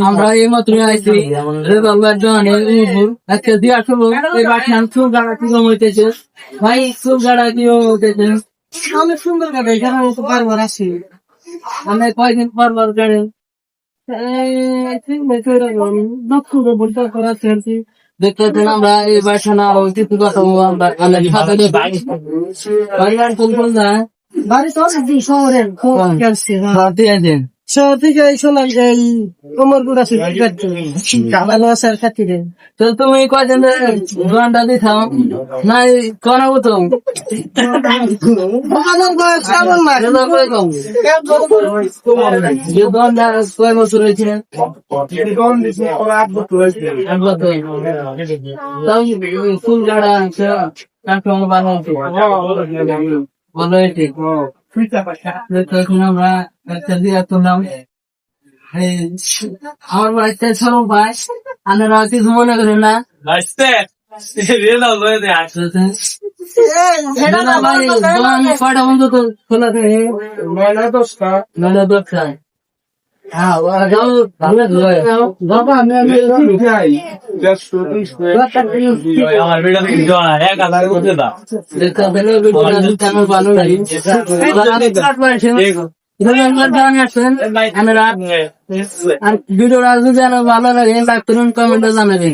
আমরা এই মাত্র আইছি আজকে দিয়ে আসবো এই বাসান চুল গাড়া কি হইতেছে ভাই চুল গাড়া কি হইতেছে অনেক সুন্দর গাড়ি এখানে তো বারবার আসি আমি কয়েকদিন বারবার গাড়ি দেখতে আমরা এই বাসা না কিছু কথা আমরা কোন কোন যায় বাড়ি তো শহরের শহর থেকে শোনাই এই কোমর গুড়া ভালো আসার খাতিরে তো তুমি কয়দিন গানটা দিতাম নাই করাবো তো কয় বছর হয়েছে ফুল গাড়া কাঠমাল বানাইছে বলো ঠিক এখন আমরা একটা দিয়ে তুললাম আমার বাড়িতে সব ভাই আপনারা কিছু মনে করেন না কয়টা বন্ধু তো খোলা থাকে 9:10 ভালো লাগে ভিডিওটা যদি ভালো লাগে লাইক করুন কমেন্টে জানাবেন।